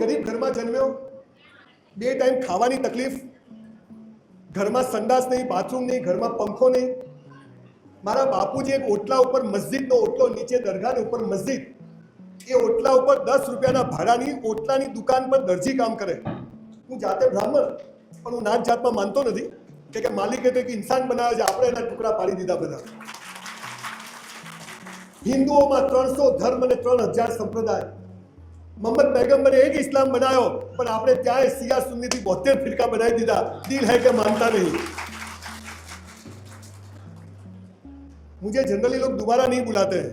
ગરીબ ઘરમાં જન્મ્યો, 2 ટાઈમ ખાવાની તકલીફ, ઘરમાં સંડાસ નહીં, બાથરૂમ નહીં, ઘરમાં પંખો નહીં. મારા બાપુજી એક ઓટલા ઉપર, મસ્જિદનો ઓટલો, નીચે દરગાહની ઉપર મસ્જિદ, એ ઓટલા ઉપર 10 રૂપિયાના ભાડાની ઓટલાની દુકાન પર દરજી કામ કરે. હું જાતે બ્રાહ્મણ, પણ હું નાત જાતમાં માનતો નથી કે માલિકે તો એક ઇન્સાન બનાવ્યો છે, આપણે એના ટુકડા પાડી દીધા બધા. હિન્દુઓમાં 300 ધર્મ અને 3000 સંપ્રદાય. મોહમ્મદ પૈગંબરે એક ઇસ્લામ બનાવ્યો, પણ આપણે ત્યાં શિયા સુન્નીથી 72 ફિરકા બનાવી દીધા. દિલ है કે માનતા नहीं. मुझे जनरली लोग दोबारा नहीं बुलाते हैं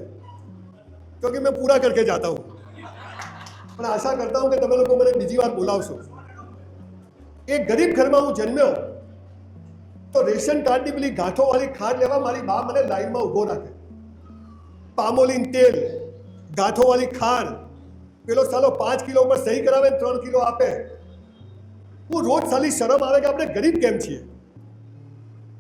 क्योंकि मैं पूरा करके जाता हूँ, પણ આશા કરતા હું કે તમે લોકો મને બીજી વાર બોલાવશો. એક ગરીબ ઘરમાં હું જન્મ્યો તો રેશન કાર્ડની પેલી ગાંઠોવાળી ખાંડ લેવા મારી બા મને લાઈનમાં ઊભો રાખે. પામોલીન તેલ, ગાંઠોવાળી ખાંડ, પેલો સાલો 5 કિલો ઉપર સહી કરાવે 3 કિલો આપે. હું રોજ સાલી શરમ આવે કે આપણે ગરીબ કેમ છીએ.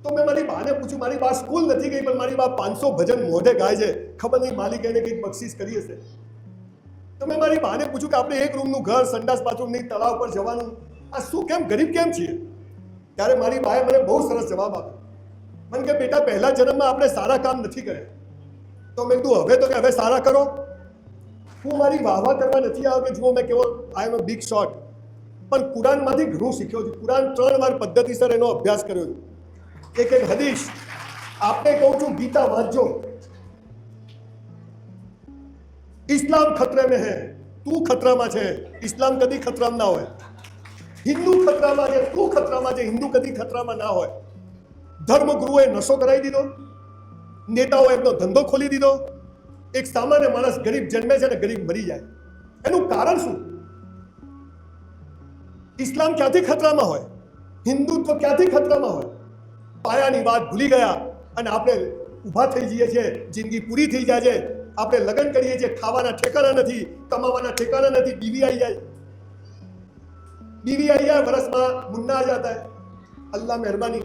તો મેં મારી બાને પૂછ્યું, મારી બા સ્કૂલ નથી ગઈ પણ મારી બા 500 ભજન મોઢે ગાય છે, ખબર નહીં માલિક એને કંઈક બક્ષિસ કરી હશે. તો મેં મારી બાને પૂછ્યું કે આપણે 1 રૂમનું ઘર, સંડાસ બાથરૂમ નહીં, તળાવ પર જવાનું, આ શું કેમ ગરીબ કેમ છીએ. ત્યારે મારી બાએ મને બહુ સરસ જવાબ આપ્યો. મને કે બેટા, પહેલા જન્મમાં આપણે સારા કામ નથી કર્યા. તો મેં કીધું હવે તો કે હવે સારા કરો. હું મારી વાહવા કરવા નથી આવ્યો કે જુઓ મેં કેવો આઈ એમ અ બિગ શોટ, પણ કુરાનમાંથી ઘણું શીખ્યો છું. કુરાન 3 વાર પદ્ધતિસર એનો અભ્યાસ કર્યો છે. એક હદીસ આપને કહું છું, ગીતા વાંચજો. ઇસ્લામ ખતરે में है, તું ખતરામાં છે, ઇસ્લામ કદી ખતરામાં ના હોય. હિન્દુ ખતરામાં છે, તું ખતરામાં છે, હિન્દુ કદી ખતરામાં ના હોય. ધર્મગુરુએ નશો કરાવી દીધો, નેતાઓ એમનો ધંધો ખોલી દીધો, એક સામાન્ય માણસ ગરીબ જન્મે છે અને ગરીબ મરી જાય. એનું કારણ શું? ઇસ્લામ ક્યાંથી ખતરામાં હોય? હિન્દુત્વ ક્યાંથી ખતરામાં હોય? પાયાની વાત ભૂલી ગયા અને આપણે ઊભા થઈ જઈએ છીએ, જિંદગી પૂરી થઈ જાય છે. આપણે લગ્ન કરીએ છીએ, ખાવાના ઠેકાણા નથી, કમાવાના ઠેકાણા નથી, બીવી આવી જાય, વર્ષમાં મુન્ના આ જાતા હૈ. અલ્લાહ મહેરબાની.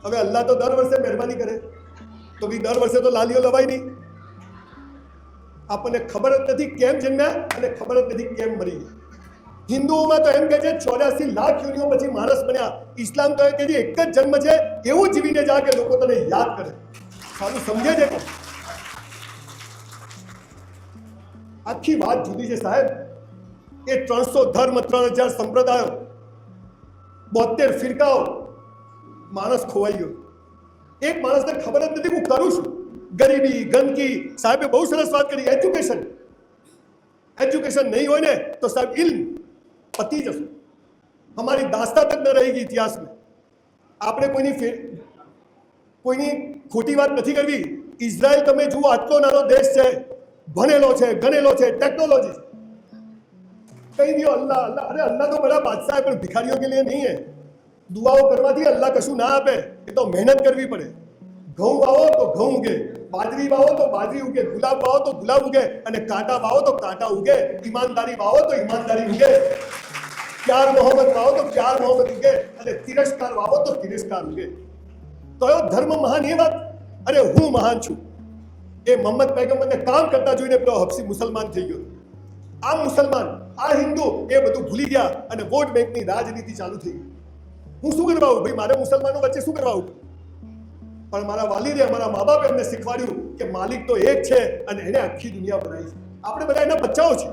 હવે અલ્લાહ તો દર વર્ષે મહેરબાની કરે, તો બી દર વર્ષે તો લાલીઓ લવાય નહીં. આપણને ખબર જ નથી કેમ જન્મ્યા અને ખબર જ નથી કેમ મરી ગયા. હિન્દુઓમાં તો એમ કહે છે 84 લાખ યોનિઓ પછી માણસ બન્યા. ઇસ્લામ તો કે એક જ જન્મ છે, એવું જીવીને જા કે લોકો તને યાદ કરે. સારું સમજે છે. આખી વાત જુદી છે સાહેબ. એ 300 ધર્મ, 3000 સંપ્રદાયો, 72 ફિરકાઓ, માણસ ખોવાઈ ગયો. એક માણસને ખબર જ નથી હું કરું છું. ગરીબી, ગંદકી. સાહેબે બહુ સરસ વાત કરી. એજ્યુકેશન નહીં હોય ને તો સાહેબ ઇલ્મ પતી જશે. हमारी दास्ता तक न रहेगी इतिहास में. આપણે કોઈની ખોટી વાત નથી કરવી. ઇઝરાયલ તમે જુઓ, આટલો નાનો દેશ છે, ભણેલો છે, ગણેલો છે, ટેકનોલોજી કઈ દિયો અલ્લાહ અલ્લાહ. અરે અલ્લાહ તો બड़ा बादशाह है, પણ ભિખારીઓ के लिए नहीं है. દુઆઓ કરવાથી અલ્લાહ કશું ના આપે. એ તો મહેનત કરવી પડે. ઘઉં વાવો તો ઘઉં ઉગે, બાજરી વાવો તો બાજરી ઉગે, ગુલાબ વાવો તો ગુલાબ ઉગે, અને કાંટા વાવો તો કાંટા ઉગે. ઈમાનદારી વાવો તો ઈમાનદારી ઉગે. પ્યાર મોહબ્બત વાવો તો પ્યાર મોહબ્બત ઉગે, અને તિરસ્કાર વાવો તો તિરસ્કાર ઉગે. તો ધર્મ મહાન એ વાત. અરે હું મહાન છું. એ મોહમ્મદ પૈગંબરને કામ કરતા જોઈને પેલો હબસી મુસલમાન થઈ ગયો. આ મુસલમાન, આ હિન્દુ, એ બધું ભૂલી ગયા અને વોટ બેંકની રાજનીતિ ચાલુ થઈ ગઈ. હું શું કરવા આવું ભાઈ? મારે મુસલમાનો વચ્ચે શું કરવા આવું? પણ મારા વાલીદે, અમારા મા બાપે એમને શીખવાડ્યું કે માલિક તો એક છે અને એને આખી દુનિયા બનાવી છે. આપણે બધા એના બચ્ચાઓ છે.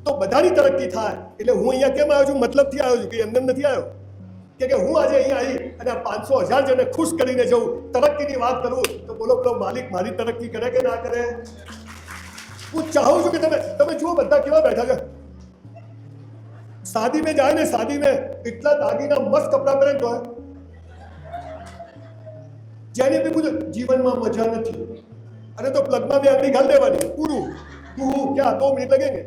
તો બધાની તરક્કી થાય. એટલે હું અહીંયા કેમ આવ્યો છું? મતલબથી આવ્યો છું, કે એમને નથી આવ્યો કે હું આજે અહીંયા આવી અને 500,000 જણને ખુશ કરીને જઉં, તરક્કીની વાત કરું, તો બોલો પેલો માલિક મારી તરક્કી કરે કે ના કરે? હું ચાહું છું કે તમે જુઓ બધા કેવા બેઠા છે. શાદી में જાય ને, શાદી में એટલા દાગીના મસ્ત કપડાં પહેરે તો જેને બી પૂછો જીવનમાં મજા નથી, અરે તો પ્લગમાં બી આંગળી ઘાલ દેવાની, પૂરું. તું ક્યાં 2 મિનિટ लगेंगे.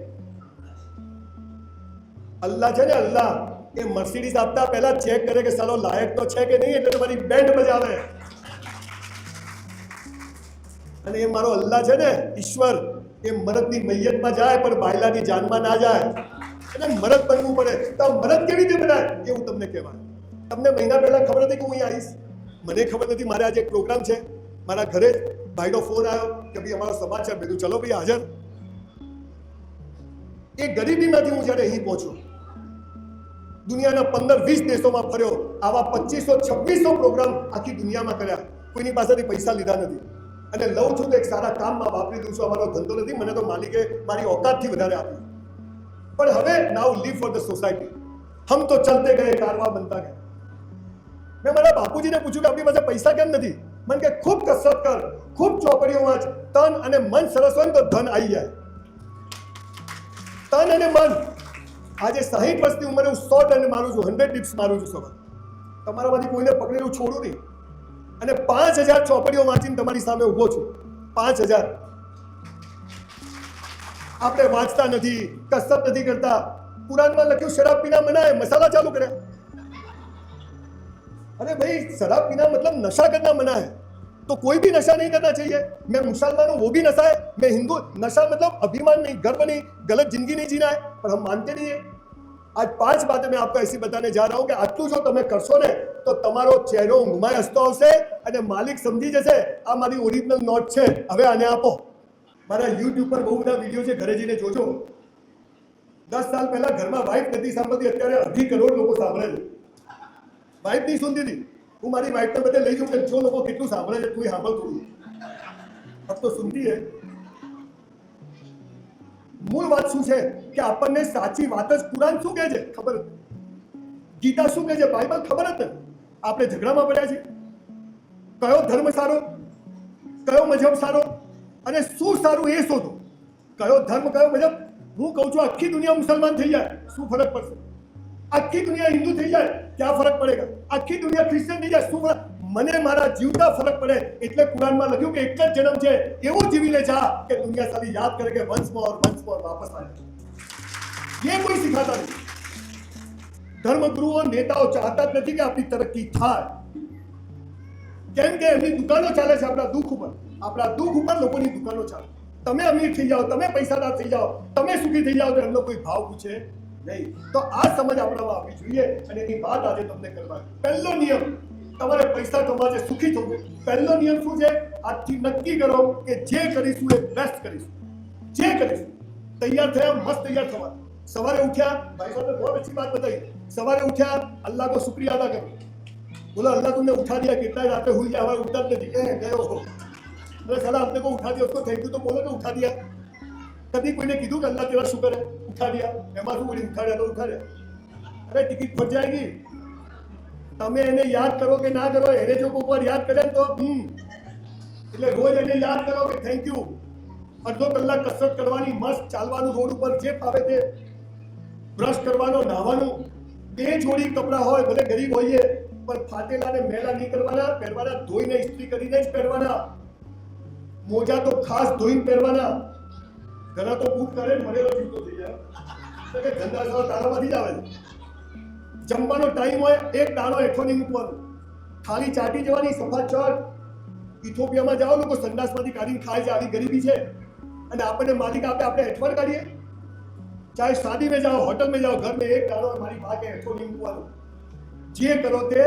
અલ્લાહ છે ને, અલ્લાહ એ મર્સિડીઝ આપતા પહેલા ચેક કરે કે સાલો લાયક તો છે કે નહીં, એટલે તમારી બેન્ડ બજાવે. અને એ મારો અલ્લાહ છે ને, ઈશ્વર, એ મરદની મૈયતમાં જાય પણ બાયલાની જાનમાં ના જાય. એટલે મરદ બનવું પડે. તો મરદ કેવી રીતે બનાય એવું તમને કહેવાય. તમને મહિના પહેલા ખબર હતી કે હું અહીં આવીશ? મને ખબર નથી. મારે આજે એક પ્રોગ્રામ છે, મારા ઘરે ભાઈનો ફોન આવ્યો કે ભાઈ અમારો સમાજ છે. મેં કીધું ચલો ભાઈ હાજર. એ ગરીબીમાંથી હું જ્યારે અહીં પહોંચ્યો, દુનિયાના 15-20 દેશોમાં ફર્યો, આવા 2500-2600 પ્રોગ્રામ આખી દુનિયામાં કર્યા, કોઈની પાસેથી પૈસા લીધા નથી, અને લઉં છું તો એક સારા કામમાં વાપરી દઉં છું. અમારો ધંધો નથી, મને તો માલિકે મારી औकातથી વધારે આપ્યું. પણ હવે નાउ લીવ ફોર ધ સોસાયટી. હમ તો ચલતે ગયે, કારવા બનતા ગયા. મેં મારા બાપુજીને પૂછ્યું કે આપણી પાસે પૈસા કેમ નથી? મને કે ખૂબ કસરત કર, ખૂબ ચોપડીઓ વાંચ, તન અને મન સરસ હોય ને તો ધન આવી જાય. તન અને મન. આજે 60 વર્ષની ઉંમરે હું 100 ટન મારું છું, 100 ડિપ્સ મારું છું સવાર. તમારામાંથી કોઈને પકડેલું છોડું નહીં, અને 5000 ચોપડીઓ વાંચીને તમારી સામે ઊભો છું. 5000 આપણે વાંચતા નથી, કસરત નથી કરતા. કુરાનમાં લખ્યું શરાબ પીના મના હે, મસાલા ચાલુ કર્યા. अरे भाई शराब पीना मतलब नशा करना मना है, तो कोई भी नशा नहीं करना चाहिए. मैं मुसलमान हूँ, वो भी नशा है. मैं हिंदू, नशा मतलब अभिमान नहीं, गर्व नहीं, गलत जिंदगी नहीं जीना है, पर हम मानते नहीं है. आज 5 बातें मैं आपको ऐसी बताने जा रहा हूँ कि आटलू जो તમે કરશો ને તો તમારો ચહેરો ઊંઘમાં હસતો આવશે અને માલિક સમજી જશે આ મારી ઓરિજિનલ નોટ છે, હવે આને આપો. મારા યુટ્યુબ પર બહુ બધા વિડીયો છે, ઘરે જઈને જોજો. 10 સાલ પહેલા ઘરમાં વાઇફ નથી સાંભળતી, અત્યારે 2.5 કરોડ લોકો સાંભળે છે. વાઇફ નહીં સુનતી હતી, હું મારી વાઇફને બધે લઈ જાઉં કે જો લોકો કેટલું સાંભળે છે, તું સાંભળતું. अब तो सुनती है. મૂળ વાત શું છે કે આપણને સાચી વાત જ કુરાન શું કહે છે ખબર નથી, ગીતા શું કહે છે, બાઇબલ ખબર જ નથી. આપણે ઝઘડામાં પડ્યા છીએ. કયો ધર્મ સારો, કયો મજહબ સારો, અને શું સારું એ શોધો. કયો ધર્મ, કયો મજહબ. હું કહું છું આખી દુનિયા મુસલમાન થઈ જાય, શું ફરક પડશે? આખી દુનિયા હિન્દુ થઈ જાય, ક્યાં ફરક પડેગા? આખી દુનિયા ક્રિશ્ચિયન થઈ જાય, શું ફરક? મને મારા જીવતા ફરક પડે. એટલે કુરાનમાં લખ્યું કે એક જ જન્મ છે, એવું જીવી લે જા કે દુનિયા સારી યાદ કરે કે વંશ મોર વાપસ આવે. ये कोई सिखाता नहीं. ધર્મગુરુઓ, નેતાઓ ચાહતા જ નથી કે આપણી તરક્કી થાય, કેમ કે એમની દુકાનો ચાલે છે આપણા દુઃખ ઉપર. આપણા દુઃખ ઉપર લોકોની દુકાનો ચાલે. તમે અમીર થઈ જાઓ, તમે પૈસાદાર થઈ જાઓ, તમે સુખી થઈ જાઓ તો એમનો કોઈ ભાવ પૂછે નહીં. તો આ સમજ આપણામાં આવવી જોઈએ, અને એની વાત આજે તમને કરવાની. પહેલો નિયમ, તમારે પૈસા કમાવા છે, સુખી થવું. પહેલો નિયમ શું છે? આજથી નક્કી કરો કે જે કરીશું એ બેસ્ટ કરીશું. જે કરીશું તૈયાર થયા, મસ્ત તૈયાર થવા. સવારે ઉઠ્યા, ભાઈ સાहब ने बहुत अच्छी बात बताई. सवारे उठा, अल्लाह को शुक्रिया अदा करो. बोला अल्लाह तुमने उठा दिया, कितना रातें हुई हमारे उठा नहीं, गए हो. अरे साला अपने को उठा दिया, उसको थैंक यू तो बोलो कि उठा दिया. कभी कोई ने कीधु कि अल्लाह तेरा शुक्र है, उठा दिया. एमा શું બોલી ઉઠાડ્યા તો ઉઠાડ્યા. અરે ટિકિટ ફટ જાયગી. તમે એને યાદ કરો કે ના કરો, એને જો કોઈ વાર યાદ કરે તો એટલે રોજ એને યાદ કરો કે થેન્ક યુ. અડધો કલાક કસરત કરવાની, મસ્ત ચાલવાનું રોડ ઉપર, જે ફાવે તે, બ્રશ કરવાનો, નહાવાનું. 2 જોડી કપડાં હોય, ભલે ગરીબ હોઈએ, પણ ફાટેલા ને મેલા નહીં કરવાના, પહેરવાના ધોઈને ઇસ્ત્રી કરીને જ પહેરવાના. મોજા તો ખાસ ધોઈને પહેરવાના. ઘણા તો બૂટ કરે, મળેલો જૂતો થઈ જાય કે ધંધા સવા તારામાંથી જ આવે છે. જમવાનો ટાઈમ હોય, એક દાણો હેઠો નહીં મૂકવાનો, ખાલી ચાટી જવાની, સફા ચડ. ઇથોપિયામાં જાઓ, લોકો સંડાસમાંથી કાઢીને ખાય છે, આવી ગરીબી છે. અને આપણને માલિક આપે, આપણે હેઠવાડ કાઢીએ. चाहे शादी में जाओ, होटल में जाओ, घर में एक डालो, हमारी माँ के हेठो नहीं मूकવાનું. જે કરો તે